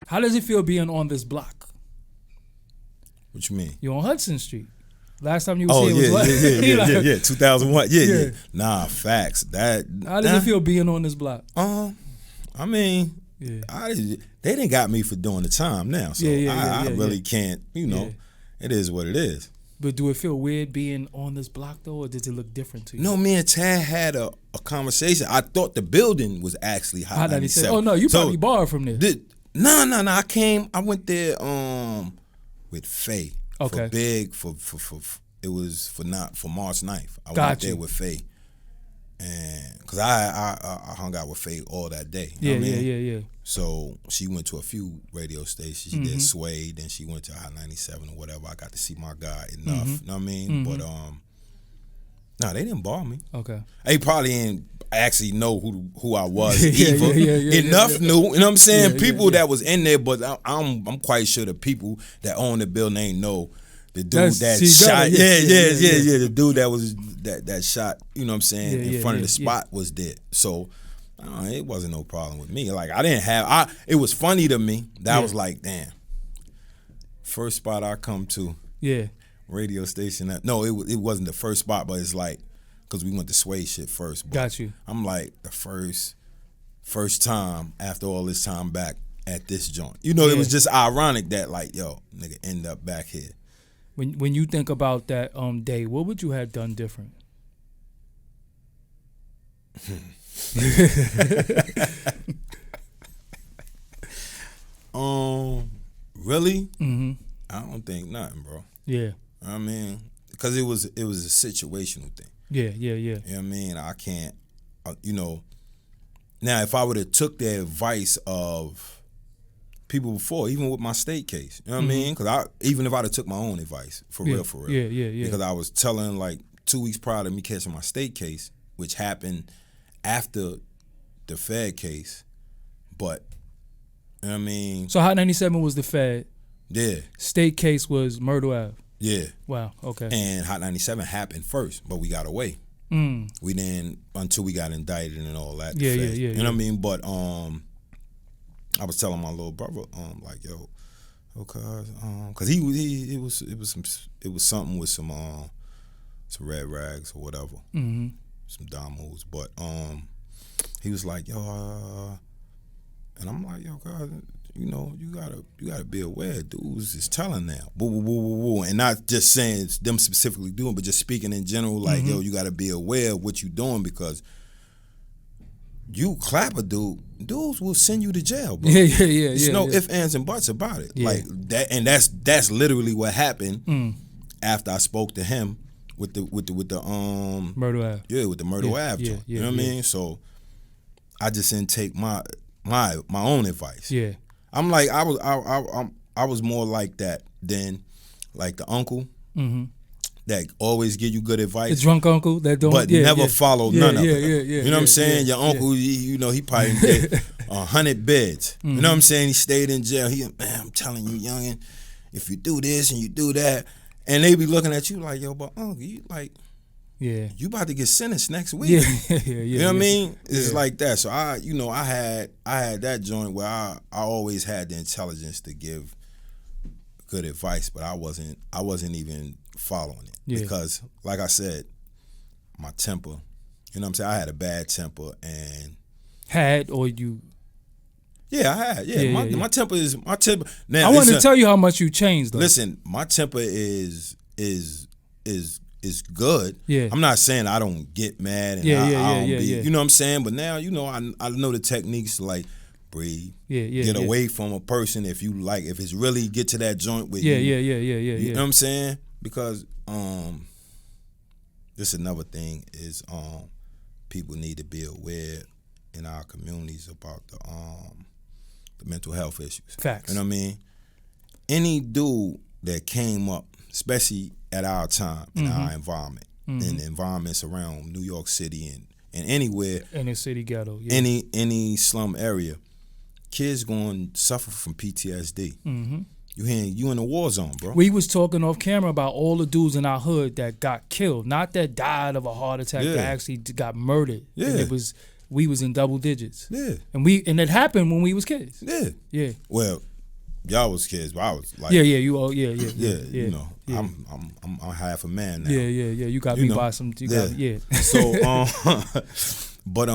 How does it feel being on this block? What you mean? You're on Hudson Street. Last time you was here was what? Yeah. 2001. Yeah. Nah, facts. How does it feel being on this block? I mean, Yeah. They didn't got me for doing the time now, so I really can't. It is what it is. But do it feel weird being on this block though, or does it look different to you? No, me and Tad had a conversation. I thought the building was actually Hot 97. Oh no, you probably borrowed from there. No. I went there with Faye. Okay. For it was for March 9th. I Got went you. there with Faye, and because I hung out with Faye all that day. You Yeah, know what I mean? yeah. So she went to a few radio stations. She did Sway, then she went to Hot 97 or whatever. I got to see my guy enough. You know what I mean? But no, they didn't bar me. Okay. They probably didn't actually know who I was either. Yeah. Knew. You know what I'm saying? Yeah, people that was in there, but I'm quite sure the people that own the building ain't know the dude that shot. Yeah. The dude that was that shot. You know what I'm saying? In front of the spot was dead. So. It wasn't no problem with me. Like it was funny to me that I was like, damn. First spot I come to, radio station. No, it wasn't the first spot, but it's like because we went to Sway shit first. But Got you. I'm like the first time after all this time back at this joint. It was just ironic that like, yo, nigga, end up back here. When you think about that day, what would you have done different? Really? I don't think nothing, bro. Yeah. I mean, because it was a situational thing. Yeah. You know what I mean? I can't, now if I would have took the advice of people before, even with my state case, you know what I mean? Because even if I'd have took my own advice, for real. Yeah. Because I was telling like 2 weeks prior to me catching my state case, which happened after the Fed case, but you know what I mean? So Hot 97 was the Fed. Yeah. State case was Myrtle Ave. Yeah. Wow. Okay. And Hot 97 happened first, but we got away. We didn't until we got indicted and all that. Yeah. You know what I mean? But I was telling my little brother, like, yo, because it was something with some red rags or whatever, some domos. But he was like, yo, and I'm like, yo, God, you gotta be aware. Dudes is telling now, boo, and not just saying it's them specifically doing, but just speaking in general. Like, yo, you gotta be aware of what you doing because you clap a dude, dudes will send you to jail, bro. Yeah. There's no ifs, ands, and buts about it. Yeah. Like that, and that's literally what happened after I spoke to him with the Myrtle Ave. Yeah, with the Myrtle Ave joint. You know what I mean? So I just didn't take my own advice. Yeah. I'm like I was more like that than like the uncle that always give you good advice. The drunk uncle that don't, but never follow none of it. Yeah. You know what I'm saying? Your uncle, he probably did 100 bids. You know what I'm saying? He stayed in jail. Man, I'm telling you, youngin, if you do this and you do that, and they be looking at you like, yo, but uncle, you like. Yeah, you about to get sentenced next week. Yeah. You know what I mean? It's like that. So I had that joint where I always had the intelligence to give good advice, but I wasn't even following it because, like I said, my temper. You know what I'm saying? I had a bad temper and had or you. Yeah, I had. Yeah, my temper is my temper. Now I want to tell you how much you changed, though. Listen, my temper is good. Yeah. I'm not saying I don't get mad and I don't be, you know what I'm saying? But now, I know the techniques to like breathe. Get away from a person if it's really get to that joint with you. You know what I'm saying? Because this another thing is people need to be aware in our communities about the mental health issues. Facts. You know what I mean? Any dude that came up, especially at our time in our environment, in the environments around New York City and anywhere, inner city ghetto, any slum area, kids going to suffer from PTSD. You in a war zone, bro. We was talking off camera about all the dudes in our hood that got killed, not that died of a heart attack, that actually got murdered. Yeah, and we was in double digits. Yeah, and it happened when we was kids. Yeah. Well, y'all was kids, but I was like, yeah, you know, yeah. I'm half a man now. Yeah. You got me by some. Got me, So, but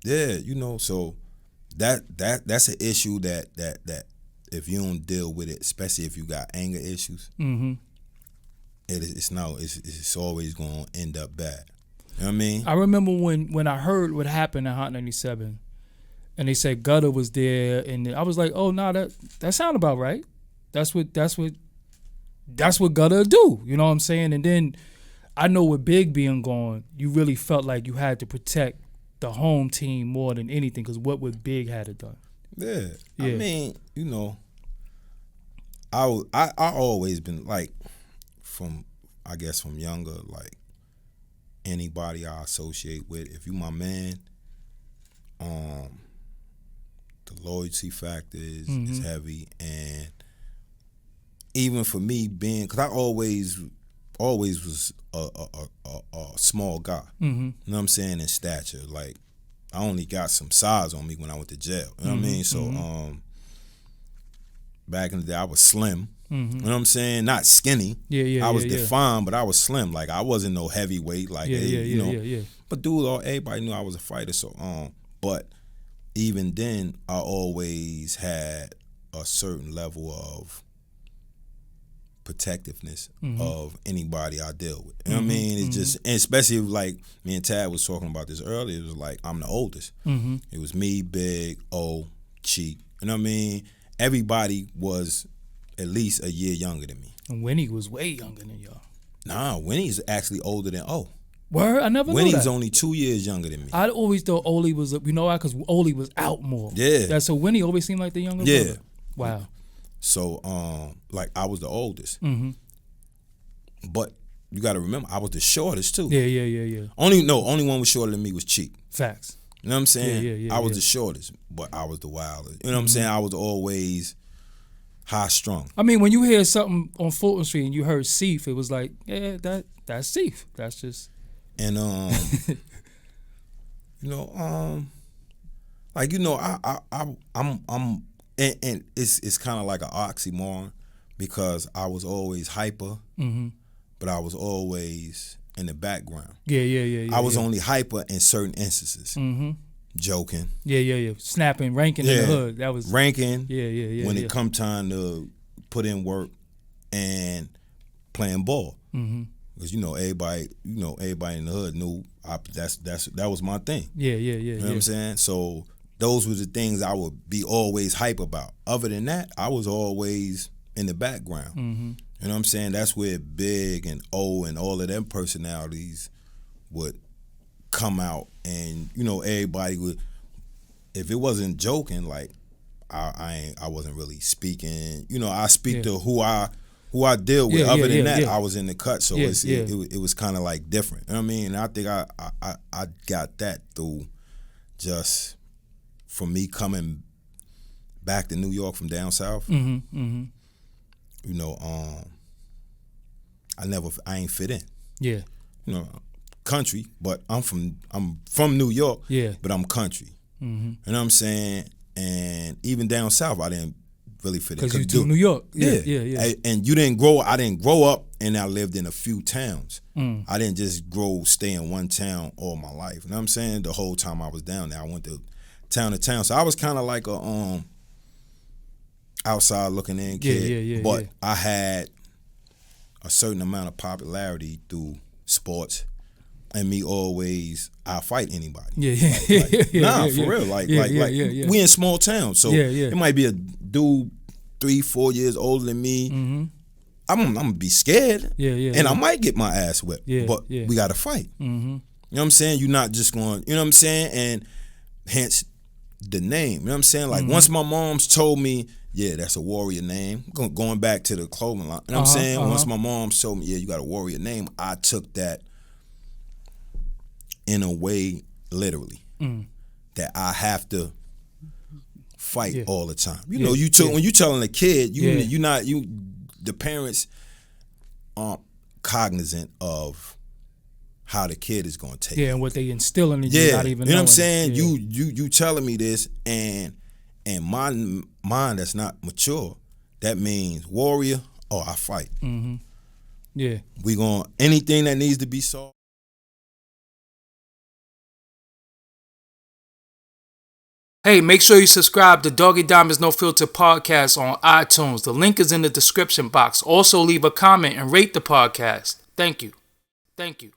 yeah, you know, so that's an issue that if you don't deal with it, especially if you got anger issues, it's always gonna end up bad. You know what I mean? I remember when I heard what happened at Hot 97, and they said Gutta was there, and I was like, oh no, that sound about right. That's what Gutta do. You know what I'm saying? And then I know with Big being gone, you really felt like you had to protect the home team more than anything, because what would Big had it done? Yeah. I mean, you know, I always been like, from younger, like anybody I associate with, if you my man, the loyalty factor is heavy, and even for me being, because I always was a small guy, you know what I'm saying, in stature. Like, I only got some size on me when I went to jail, you know what I mean? So back in the day, I was slim, you know what I'm saying, not skinny. I was defined, but I was slim. Like, I wasn't no heavyweight, like, you know. But dude, everybody knew I was a fighter. So but even then, I always had a certain level of protectiveness of anybody I deal with. You know what I mean? It's just, and especially like me and Tad was talking about this earlier, it was like I'm the oldest. It was me, Big, O, Cheek. You know what I mean? Everybody was at least a year younger than me. And Winnie was way younger than y'all. Nah, Winnie's actually older than O. Word? I never knew that. Winnie's only 2 years younger than me. I always thought Oli was, you know why? Because Oli was out more. Yeah. So Winnie always seemed like the younger brother. Wow. So, like, I was the oldest. But you got to remember, I was the shortest too. Yeah. Only one was shorter than me was Cheek. Facts. You know what I'm saying? Yeah. I was the shortest, but I was the wildest. You know what I'm saying? I was always high strung. I mean, when you hear something on Fulton Street and you heard Seif, it was like, yeah, that's Seif. That's just. And you know, like, you know, I'm and it's kind of like an oxymoron, because I was always hyper, but I was always in the background. Yeah. I was only hyper in certain instances. Joking. Yeah. Snapping, ranking in the hood. That was ranking. Yeah. When it come time to put in work and playing ball. Because everybody in the hood knew that was my thing. Yeah. You know what I'm saying? So those were the things I would be always hype about. Other than that, I was always in the background. You know what I'm saying? That's where Big and O and all of them personalities would come out, and everybody would. If it wasn't joking, like I wasn't really speaking. I speak to who I deal with. Other than that, I was in the cut, so it was kind of like different. You know what I mean? And I think I got that through just from me coming back to New York from down south. I ain't fit in. Yeah. Country, but I'm from New York. Yeah. But I'm country. You know what I'm saying? And even down south, I didn't really fit in. Because you do New York. Yeah. And I didn't grow up, and I lived in a few towns. I didn't just stay in one town all my life. You know what I'm saying? The whole time I was down there, I went to town. So I was kind of like a outside looking in kid. But I had a certain amount of popularity through sports, and me always I fight anybody. For real. Like we in small towns, so it might be a dude 3-4 years older than me. I'm gonna be scared, and I might get my ass whipped. But we gotta fight. You know what I'm saying? You're not just going. You know what I'm saying? And hence the name. You know what I'm saying? Like once my mom's told me, yeah, that's a warrior name. Going back to the clothing line. You know what I'm saying? Once my mom's told me, yeah, you got a warrior name, I took that in a way, literally, that I have to fight all the time. When you telling a kid, the parents aren't cognizant of how the kid is going to take it. And what they instilling in you, not even knowing. You know what I'm saying? You telling me this, and my mind that's not mature that means warrior or I fight. Yeah. We going anything that needs to be solved. Hey, make sure you subscribe to Doggie Diamonds No Filter podcast on iTunes. The link is in the description box. Also, leave a comment and rate the podcast. Thank you. Thank you.